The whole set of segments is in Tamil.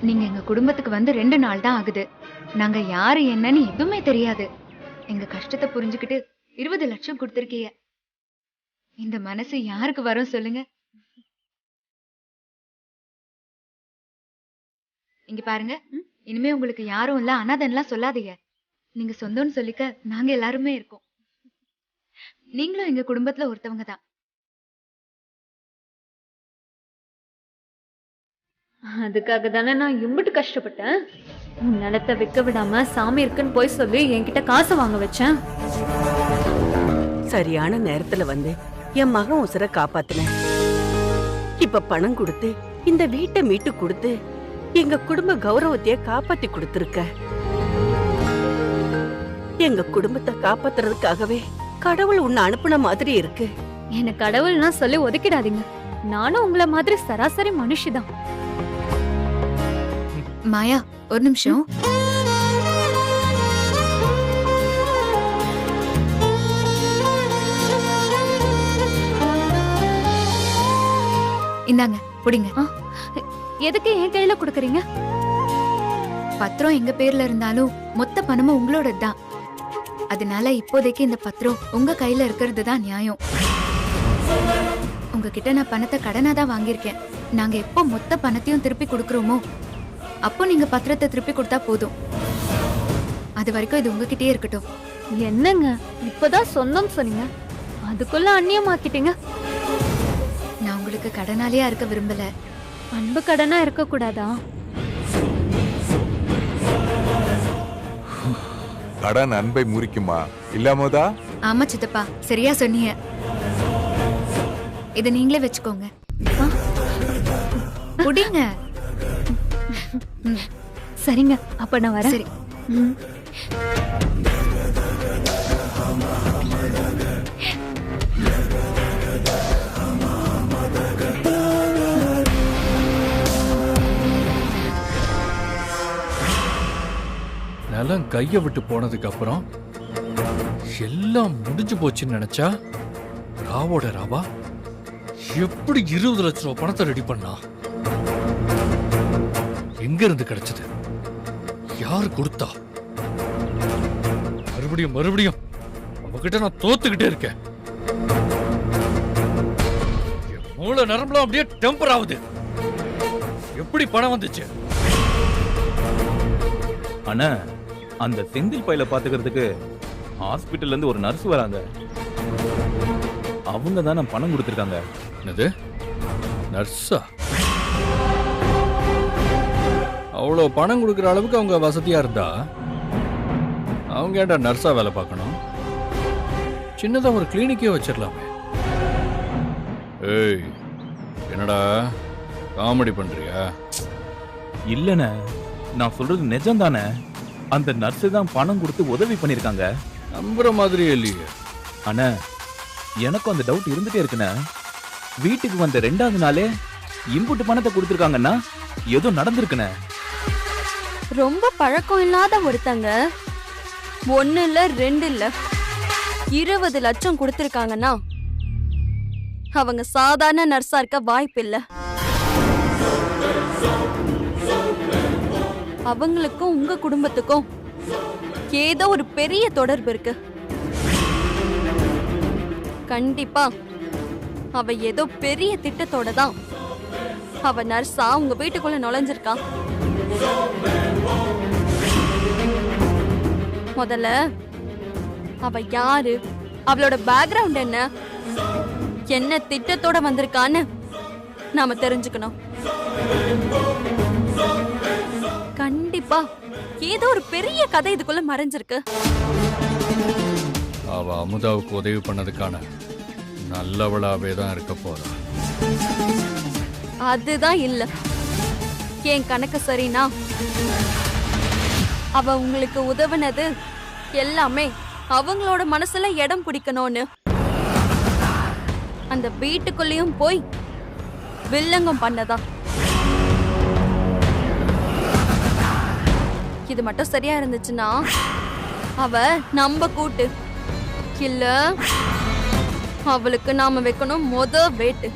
நீங்க எங்க குடும்பத்துக்கு வந்து 2 நாள் தான் ஆகுது. நாங்க யாரு என்னன்னு எதுவுமே தெரியாது. எங்க கஷ்டத்தை புரிஞ்சுக்கிட்டு 20 லட்சம் கொடுத்திருக்கீங்க. இந்த மனசு யாருக்கு வரும் சொல்லுங்க? இங்க பாருங்க, இனிமே உங்களுக்கு யாரும் இல்ல, அனாதைன்னுலாம் சொல்லாதீங்க. நீங்க சொந்தம்னு சொல்லிக்க நாங்க எல்லாருமே இருக்கோம். நீங்களும் எங்க குடும்பத்துல ஒருத்தவங்க தான். அதுக்காக தானே நான் இம்பிட்டு கஷ்டப்பட்டேன். உன் நிலத்தை விற்க விடாம சாமி இருக்குன்னு போய் சொல்லி என்கிட்ட காசு வாங்க வச்சேன். சரியான நேரத்துல வந்து என் மகன் உசுர காப்பாத்தின. இப்ப பணம் கொடுத்து இந்த வீட்டை மீட்டு கொடுத்து எங்க குடும்ப கௌரவத்தைய காப்பாத்தி கொடுத்திருக்க. எங்க குடும்பத்தை காப்பாத்துறதுக்காகவே கடவுள் உன்னை அனுப்புன மாதிரி இருக்கு. என்ன கடவுள்னா சொல்லி ஒதுக்கிடாதீங்க. நானும் உங்களை மாதிரி சராசரி மனுஷிதான். மாயா, ஒரு நிமிஷம். இந்தாங்க, புடிங்க. எதுக்கு என் கையில கொடுக்கறீங்க? பத்திரம் எங்க பேர்ல இருந்தாலும் மொத்த பணமும் உங்களோட தான். அதனால இப்போதைக்கு இந்த பத்திரம் உங்க கையில இருக்கிறது தான் நியாயம். உங்ககிட்ட நான் பணத்தை கடனா தான் வாங்கியிருக்கேன். நாங்க எப்போ மொத்த பணத்தையும் திருப்பி கொடுக்கறோமோ அப்போ நீங்க பத்திரத்தை திருப்பி கொடுத்தா போதும். அது வரைக்கும் இது உங்ககிட்டயே இருக்கட்டும். என்னங்க இப்பதான் சொந்தம் சொன்னீங்க, அதுக்குள்ள அந்நியமாக்கிட்டீங்க. நான் உங்களுக்கு கடனாலேயா இருக்க விரும்பல. அன்பு கடனா இருக்க கூடாதா? கடன் அன்பை முறிக்குமா இல்லாமதா? ஆமா சித்தப்பா, சரியா சொன்னீங்க. இத நீங்களே வச்சுக்கோங்க. புடிங்க. சரிங்க, அப்ப நான் வரேன். சரி. நிலம் கைய விட்டு போனதுக்கு அப்புறம் எல்லாம் முடிஞ்சு போச்சுன்னு நினைச்சா ராவோட ராவா எப்படி 20 லட்சம் ரூபாய் பணத்தை ரெடி பண்ணா? எங்க இருந்து கிடைச்சது? யாரு கொடுத்தா? மறுபடியும் மறுபடியும் அவகிட்ட நான் தோத்துக்கிட்டே இருக்கேன். என் மூளை நரம்புலாம் அப்படியே டெம்பர் ஆகுது. எப்படி பணம் வந்துச்சு? அண்ணா, அந்த செந்தில் பையில பாத்துக்கிறதுக்கு ஹாஸ்பிட்டல்ல இருந்து ஒரு நர்ஸ் வராங்க. அவங்க தானே பணம் கொடுத்திருக்காங்க. என்னது, நர்ஸா? அவ்வளோ பணம் கொடுக்குற அளவுக்கு அவங்க வசதியா இருந்தா அவங்க ஏன்டா நர்ஸா வேலை பார்க்கணும்? சின்னதா ஒரு கிளினிக்கே வச்சிடலாமே. ஏய், என்னடா காமெடி பண்றியா? இல்லண்ணே, நான் சொல்றது நிஜம் தானே. அந்த நர்ஸ் தான் பணம் கொடுத்து உதவி பண்ணிருக்காங்க. நம்புற மாதிரியே இல்லையே. அண்ணா, எனக்கும் அந்த டவுட் இருந்துட்டே இருக்குண்ணே. வீட்டுக்கு வந்த 2வது நாளே இம்புட்டு பணத்தை கொடுத்திருக்காங்கன்னா ஏதோ நடந்திருக்குண்ணே. ரொம்ப பழக்கம் இல்லாத ஒருத்தங்க 1 இல்ல 2 இல்ல 20 லட்சம் கொடுத்திருக்காங்கன்னா அவங்க சாதாரண நர்ஸா இருக்க வாய்ப்பு இல்ல. அவங்களுக்கும் உங்க குடும்பத்துக்கும் ஏதோ ஒரு பெரிய தொடர்பு இருக்கு. கண்டிப்பா அவ ஏதோ பெரிய திட்டத்தோட தான் அவ நர்ஸா உங்க வீட்டுக்குள்ள நுழைஞ்சிருக்கா. முதல்ல அவ யாரு, அவளோட பேக்ரவுண்ட் என்ன, என்ன திட்டத்தோட வந்திருக்கான்னு நாம தெரிஞ்சுக்கணும். கண்டிப்பா ஏதோ ஒரு பெரிய கதை இதுக்குள்ள மறைஞ்சிருக்கு. அவ அமுதாவுக்கு உதவி பண்ணதுக்கான நல்லவளாவே தான் இருக்க போறா. அதுதான் இல்ல, என் கணக்கு சரினா அவ உங்களுக்கு உதவுனது எல்லாமே அவங்களோட மனசுல இடம் பிடிக்கணும்னு அந்த வீட்டுக்குள்ளேயும் போய் வில்லங்கம் பண்ணதா. இது மட்டும் சரியா இருந்துச்சுன்னா அவ நம்ம கூட்டு இல்ல, அவளுக்கு நாம வைக்கணும் வேட்டு.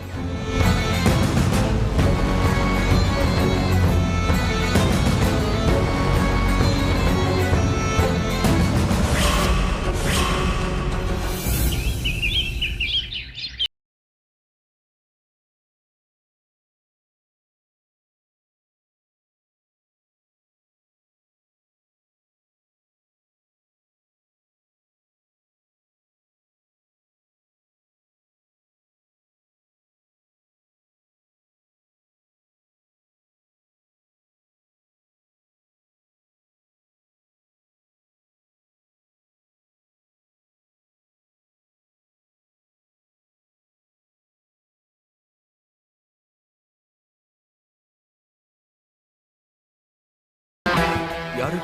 யாரு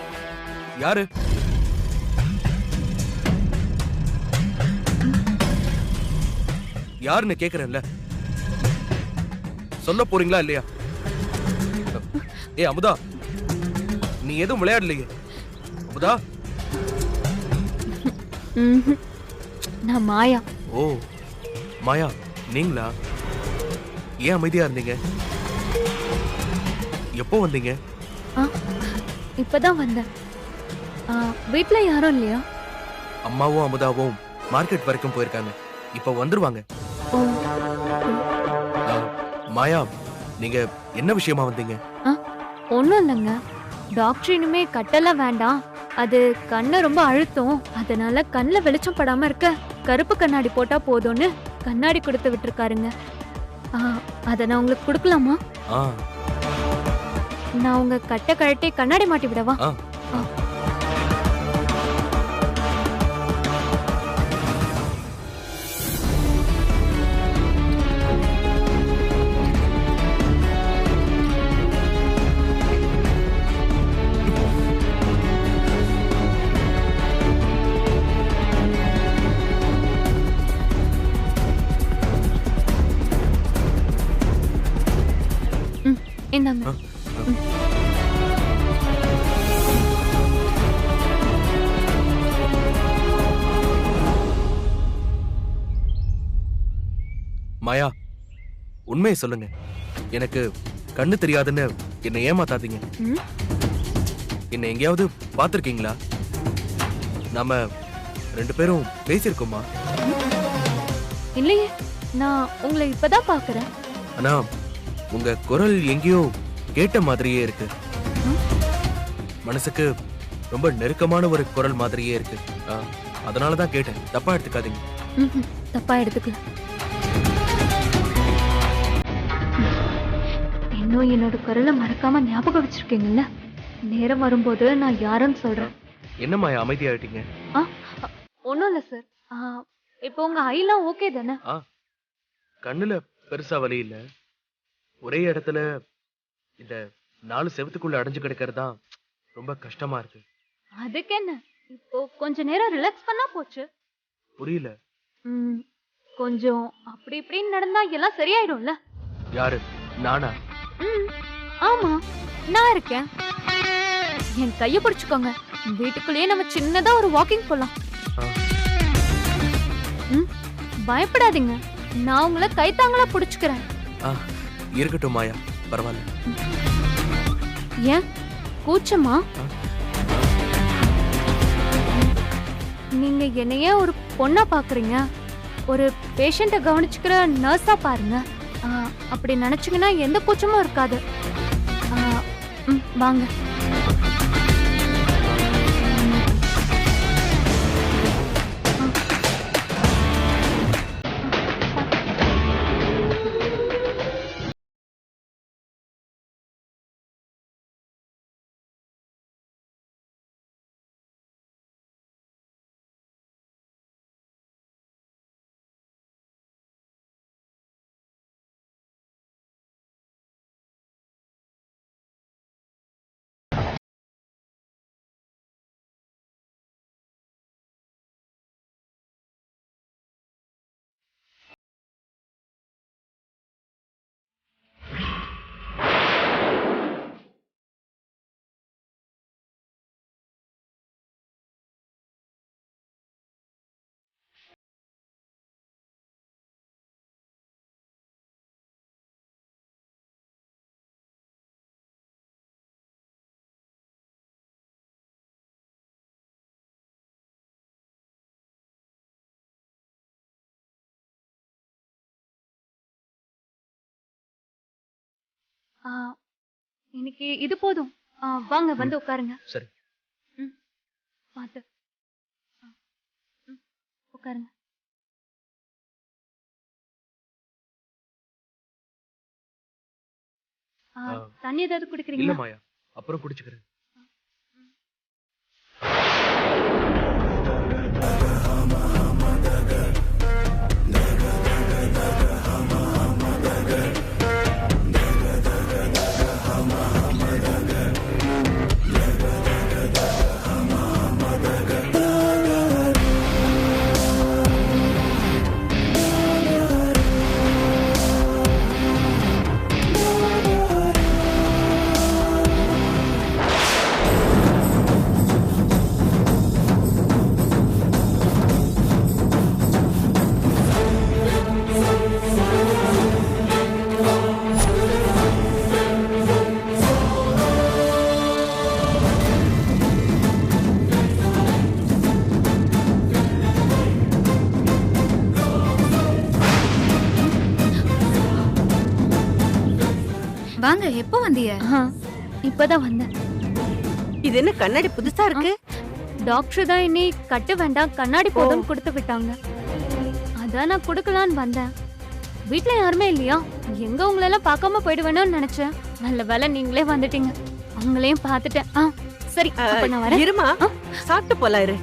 யாரு? யாருன்னு கேக்குறேன்ல, சொல்ல போறீங்களா இல்லையா? ஏ அமுதா, நீ எதுவும் விளையாடலையே அமுதா? நான் மாயா. ஓ மாயா, நீங்களா? ஏன் அமைதியா இருந்தீங்க? எப்போ வந்தீங்க? இப்பதான் வந்தேன். வீட்ல யாரும் இல்லையா? அம்மாவும் அமுதாவும் மார்க்கெட் வரைக்கும் போயிருக்காங்க, இப்ப வந்துருவாங்க. மாயா, நீங்க என்ன விஷயமா வந்தீங்க? ஒண்ணும் இல்லைங்க. டாக்டர் இனிமே கட்டெல்லாம் வேண்டாம், அது கண்ணை ரொம்ப அழுத்தும், அதனால கண்ணுல வெளிச்சம் படாம இருக்க கருப்பு கண்ணாடி போட்டா போதும்னு கண்ணாடி கொடுத்து விட்டுருக்காருங்க. அத நான் உங்களுக்கு கொடுக்கலாமா? நான் உங்க கட்டை கழட்டி கண்ணாடி மாட்டி விடவா? இந்தாங்க. மாயா, உண்மையை சொல்லுங்க, எனக்கு கண்ணு தெரியாதுன்னு என்னை ஏமாத்தாதீங்க. என்ன எங்கேயாவது பாத்திருக்கீங்களா? நாம 2 பேரும் பேசியிருக்கோமா? இல்லையே, நான் உங்களை இப்பதான் பாக்குறேன். ஆனா உங்க குரல் எங்கேயோ கேட்ட மாதிரியே இருக்கு. மனசுக்கு ரொம்ப நெருக்கமான ஒரு குரல் மாதிரியே இருக்கு. அதனாலதான் கேட்டேன், தப்பா எடுத்துக்காதீங்க. தப்பா எடுத்துக்கல. இன்னும் என்னோட குரலை மறக்காம ஞாபகம் வச்சிருக்கீங்கல்ல? நேரம் வரும்போது நான் யாருன்னு சொல்றேன். என்ன மாயா அமைதியாயிட்டீங்க? ஒண்ணும் இல்ல சார். இப்போ உங்க ஐலாம் ஓகே தானே? கண்ணுல பெருசா வலி இல்ல. ஒரே இடத்துல இந்த 4 செவத்துக்குள்ள அடைஞ்சு கிடக்கிறது தான் ரொம்ப கஷ்டமா இருக்கு. அதுக்கு என்ன, இப்போ கொஞ்ச நேரம் ரிலாக்ஸ் பண்ணா போச்சு. புரியல. கொஞ்சம் அப்படி இப்படின்னு நடந்தா எல்லாம் சரியாயிடும்ல? யாரு? நானா? ஆமா, நான் இருக்கேன். என் கைய பிடிச்சுக்கோங்க, வீட்டுக்குள்ளேயே நம்ம சின்னதா ஒரு வாக்கிங் போலாம். பயப்படாதீங்க, நான் உங்களை கைத்தாங்களா பிடிச்சுக்கிறேன். இருக்கட்டும் மாயா, பரவாயில்ல. ஏன் கூச்சமா? நீங்க என்னையே ஒரு பொண்ணா பாக்குறீங்க, ஒரு பேஷண்ட கவனிச்சுக்கிற நர்ஸா பாருங்க. அப்படி நினைச்சீங்கன்னா எந்த கூச்சமும் இருக்காது. வாங்க. இன்னைக்கு இது போதும். வாங்க வந்து உட்காருங்க. சரி. பாத்து உட்காருங்க. தண்ணி ஏதாவது குடிக்கிறீங்களா? இல்ல மாயா, அப்புறம் குடிச்சுக்கிறேன். இப்பதான் வந்தேன். இது என்ன கண்ணாடி புதுசா இருக்கு? டாக்டர் தான் இனி கட்டு வேண்டாம் கண்ணாடி போதும்னு கொடுத்து விட்டாங்க. அதான் நான் கொடுக்கலான்னு வந்தேன். வீட்ல யாருமே இல்லையா? எங்க உங்களெல்லாம் பார்க்காம போயிடுவேணும்னு நினைச்சேன். நல்ல வேளை நீங்களே வந்துட்டீங்க. உங்களையும் பார்த்துட்டேன். சரி அப்ப நான் வரேன். இருமா, சாப்பிட்டு போலாம் இரு.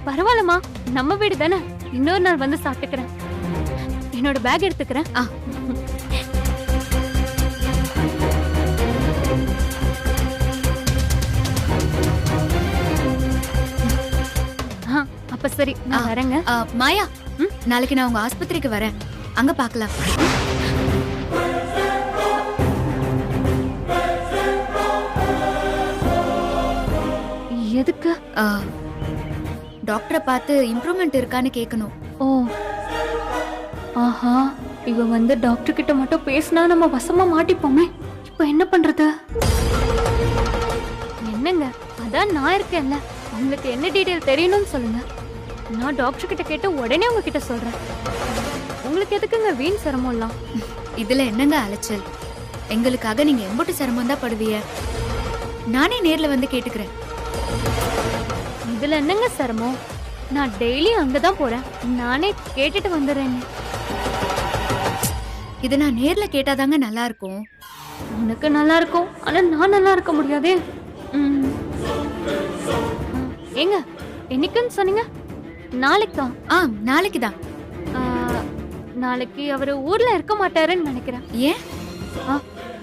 பரவாயில்லம்மா, நம்ம வீடு தானே. இன்னொரு நாள் வந்து சாப்பிட்டுக்கிறேன். என்னோட பேக் எடுத்துக்கிறேன். அப்ப சரி நான் வரேங்க. மாயா, நாளைக்கு நான் உங்க ஆஸ்பத்திரிக்கு வரேன். அங்க பார்க்கலாம். எதுக்கு? டாக்டரை பார்த்து இம்ப்ரூவ்மெண்ட் இருக்கான்னு கேட்கணும். ஓ, ஆஹா, இவ வந்து டாக்டர் கிட்ட மட்டும் பேசினா நம்ம வசமா மாட்டிப்போமே. இப்ப என்ன பண்றது? என்னங்க, அதான் நான் இருக்கேன்ல. உங்களுக்கு என்ன டீடைல் தெரியணும்னு சொல்லுங்க. நான் டாக்டர் கிட்ட கேட்டு உடனே உங்ககிட்ட சொல்றேன். உங்களுக்கு எதுக்குங்க வீண் சிரமம்லாம்? இதுல என்னங்க அலைச்சல்? எங்களுக்காக நீங்க எம்பட்டு சிரமம் தான் படுவீங்க. நானே நேர்ல வந்து கேட்டுக்கிறேன். இதுல என்னங்க சிரமம்? நான் டெய்லி அங்கதான் போறேன். நானே கேட்டுட்டு வந்துடுறேன். இது நான் நேர்ல கேட்டாதாங்க நல்லா இருக்கும். உனக்கு நல்லா இருக்கும், ஆனா நான் நல்லா இருக்க முடியாதே. ஏங்க, என்னைக்குன்னு சொன்னீங்க? நாளைக்கா? நாளைக்கு தான். நாளைக்கு அவரு ஊர்ல இருக்க மாட்டாருன்னு நினைக்கிறேன். ஏன்?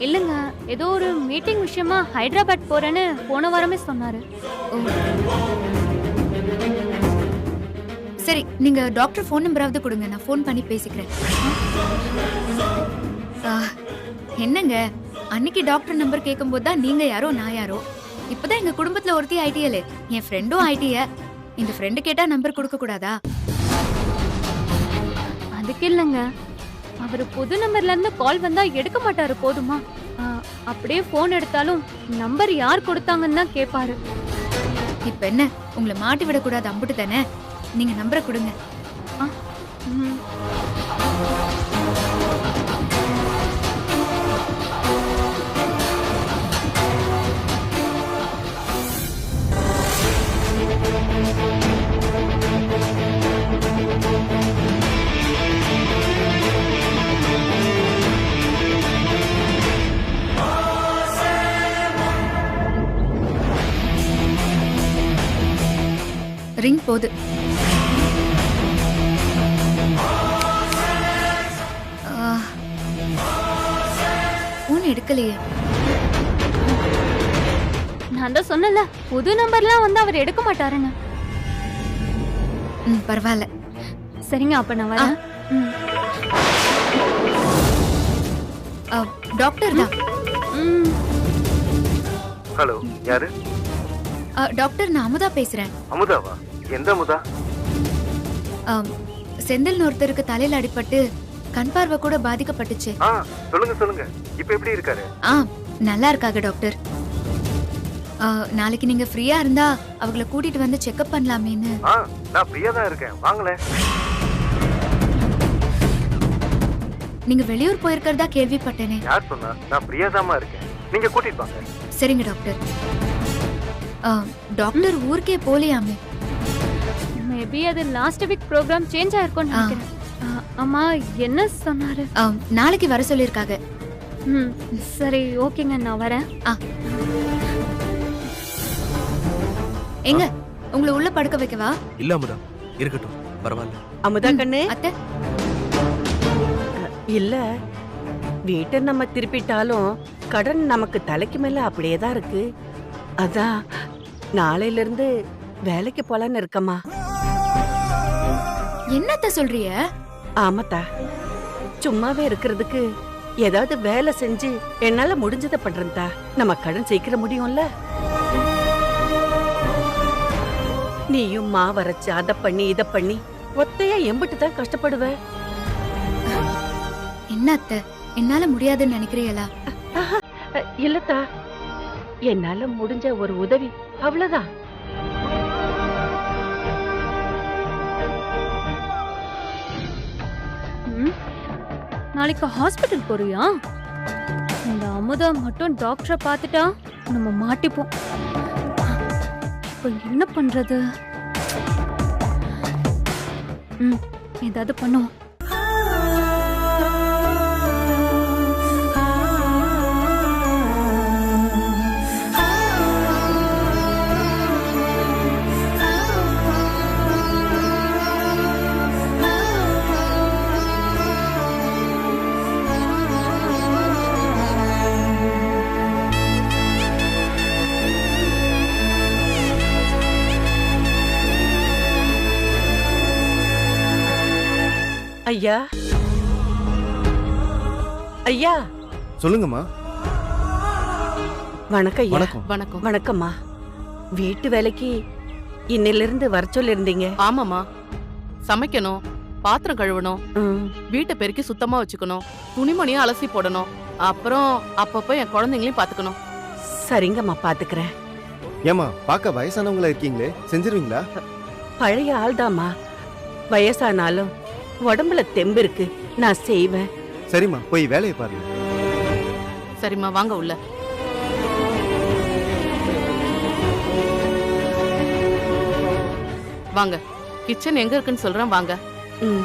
இல்லங்க, ஏதோ ஒரு மீட்டிங் விஷயமா ஹைதராபாத் போறேன்னு போன வாரமே சொன்னாரு. சரி, நீங்க டாக்டர் ஃபோன் நம்பராவது கொடுங்க, நான் ஃபோன் பண்ணி பேசிக்கிறேன். என்னங்க, அன்னைக்கு டாக்டர் நம்பர் கேட்கும்போது தான் நீங்க யாரோ நான் யாரோ. இப்பதான் எங்க குடும்பத்துல ஒருத்தி ஐடிஎல், என் ஃப்ரெண்டும் ஐடிய. இந்த ஃப்ரெண்டு கேட்டா நம்பர் கொடுக்க கூடாதா? அதுக்கு இல்லங்க, அவரு புது நம்பர்ல இருந்து கால் வந்தா எடுக்க மாட்டாரு போதுமா? அப்படியே போன் எடுத்தாலும் நம்பர் யார் கொடுத்தாங்கன்னு தான் கேட்பாரு. இப்ப என்ன, உங்களை மாட்டி விட கூடாது, அம்புட்டு தானே. நீங்க நம்பரை கொடுங்க. ரிங் போது. போன் எடுக்கலையே. நான் தான் சொன்னல, புது நம்பர்லாம் வந்து அவர் எடுக்க மாட்டாருன்னு. பரவாயில்ல. சரிங்க, அப்ப நான் வரேன். டாக்டர் தான். ஹலோ, யாரு? டாக்டர், நான் அமுதா பேசுறேன். அமுதாவா? எந்த அமுதா? செந்தில் ஒருத்தருக்கு தலையில அடிபட்டு கண் பார்வை கூட பாதிக்கப்பட்டுச்சு. சொல்லுங்க சொல்லுங்க, இப்ப எப்படி இருக்காரு? நல்லா இருக்காங்க டாக்டர். நாளைக்கு நீங்க ஃப்ரீயா இருந்தா அவங்கள கூட்டிட்டு வந்து செக்அப் பண்ணலாமேன்னு. நான் ஃப்ரீயா தான் இருக்கேன், வாங்களே. நீங்க வெளியூர் போயிருக்கிறதா கேள்விப்பட்டேனே. யார் சொன்னா? நான் ஃப்ரீயா தான் இருக்கேன், நீங்க கூட்டிட்டு வாங்க. சரிங்க டாக்டர். டாக்டர் ஊருக்கே போலியாமே. மேபி அது லாஸ்ட் வீக் ப்ரோக்ராம் சேஞ்ச் ஆயிருக்கும்னு நினைக்கிறேன். அம்மா என்ன சொன்னாரு? நாளைக்கு வர சொல்லிருக்காங்க. சரி, ஓகேங்க, நான் வரேன். எங்க உங்களை உள்ள படுக்க வைக்கவா? இல்ல அமுதா, இருக்கட்டும், பரவாயில்ல. அமுதா கண்ணு, அத்தை. இல்ல, வீட்டை நம்ம திருப்பிட்டாலும் கடன் நமக்கு தலைக்கு மேல அப்படியே தான் இருக்கு. அதான் நாளையில இருந்து வேலைக்கு போலான்னு இருக்கமா. என்னத்த சொல்றிய? ஆமாத்தா, சும்மாவே இருக்கிறதுக்கு ஏதாவது வேலை செஞ்சு என்னால முடிஞ்சதை பண்றேன்தா. நம்ம கடன் சீக்கிரம் முடியும்ல. நீயும் மாவரைச்சு அதை பண்ணி இதை பண்ணி ஒத்தையா எம்பிட்டு தான் கஷ்டப்படுவ. என்ன அத்தை, என்னால முடியாதுன்னு நினைக்கிறீங்களா? இல்லத்தா, என்னால முடிஞ்ச ஒரு உதவி, அவ்வளவுதான். நாளைக்கு ஹாஸ்பிட்டல் போறியா? இந்த அமுதா மட்டும் டாக்டரை பார்த்துட்டா நம்ம மாட்டிப்போம். இப்ப என்ன பண்றது? ஏதாவது பண்ணுவோம். ஐயா, ஐயா. சொல்லுங்கம்மா. வணக்கம் ஐயா. வணக்கம். வணக்கம். வணக்கம்மா. வீட்டு வேலைக்கு இன்னிலிருந்து வர சொல்லிருந்தீங்க. ஆமாமா, சமைக்கணும், பாத்திரம் கழுவணும், ம், வீட்டை பெருக்கி சுத்தமா வச்சுக்கணும், துணிமணியை அலசி போடணும், அப்புறம் அப்பப்போ என் குழந்தைங்களையும் பாத்துக்கணும். சரிங்கம்மா, பாத்துக்கிறேன். ஏமா பார்க்க வயசானவங்களா இருக்கீங்களே, செஞ்சிருவீங்களா? பழைய ஆள்தாம்மா. வயசானாலும் உடம்புல தெம்பு இருக்கு, நான் செய்வேன். சரிம்மா, போய் வேலையை பாருங்க. சரிம்மா, வாங்க உள்ள. வாங்க, கிச்சன் எங்க இருக்குன்னு சொல்றேன், வாங்க. ம்.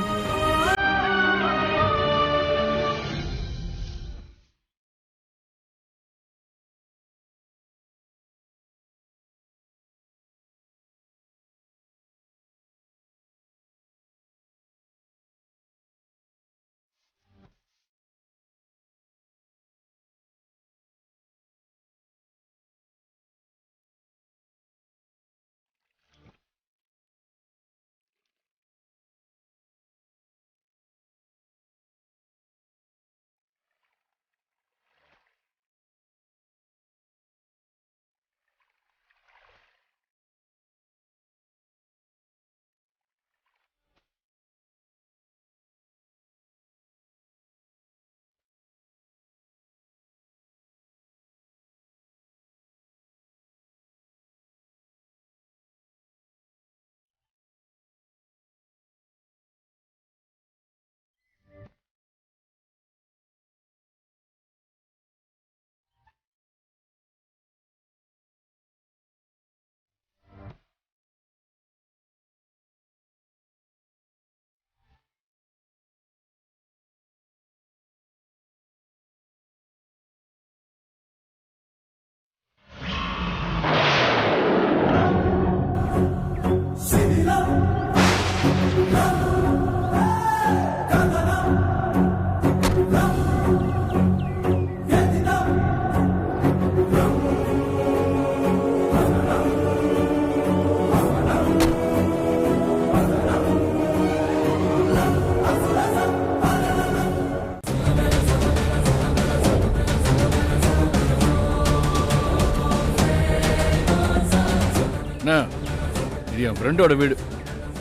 இது என் ஃப்ரெண்டோட வீடு.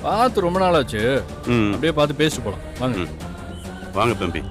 பார்த்து ரொம்ப நாள் ஆச்சு. அப்படியே பார்த்து பேசிட்டு போலாம். வாங்க. வாங்க தம்பி.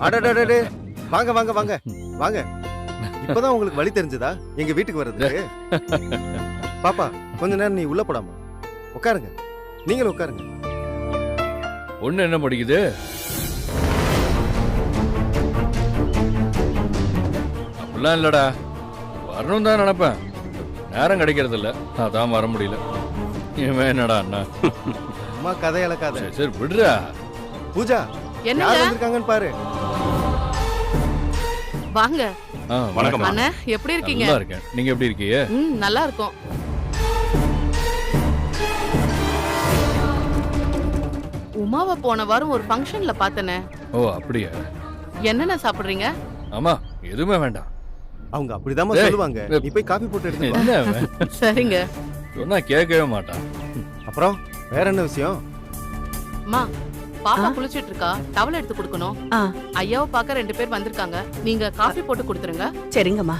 அடடடடே, வாங்க வாங்க வாங்க வாங்க. இப்பதான் உங்களுக்கு வழி தெரிஞ்சதா எங்க வீட்டுக்கு வர்றதுக்கு? பாப்பா, கொஞ்ச நேரம் நீ உள்ள போடாமா, உட்காருங்க. நீங்களும் உட்காருங்க. ஒண்ணு என்ன படிக்குது? அப்படிலாம் இல்லடா, வரணும் தான் நினைப்பேன், நேரம் கிடைக்கிறது இல்ல, அதான் வர முடியல. இவன் என்னடா அண்ணா அம்மா கதை இழக்காத. சரி விடுறா. பூஜா, யார் வந்திருக்காங்கன்னு பாரு. வாங்க. வணக்கம் அண்ணா, எப்படி இருக்கீங்க? நல்லா இருக்கேன். நீங்க எப்படி இருக்கீங்க? நல்லா இருக்கும். உமாவை போன வாரம் ஒரு ஃபங்க்ஷன்ல பார்த்தனே. ஓ அப்படியா? என்னென்ன சாப்பிடுறீங்க? ஆமா, எதுவுமே வேண்டாம். அவங்க அப்படிதான் சொல்லுவாங்க. நீ போய் காபி போட்டு எடுத்து வா. சரிங்க. சொன்னா கேட்கவே மாட்டான். அப்புறம் வேற என்ன விஷயம்? அம்மா, பாப்பா குளிச்சிட்டு இருக்கா, டவல் எடுத்து கொடுக்கணும். ஐயாவை பார்க்க 2 பேர் வந்திருக்காங்க, நீங்க காஃபி போட்டு கொடுத்துருங்க. சரிங்கம்மா.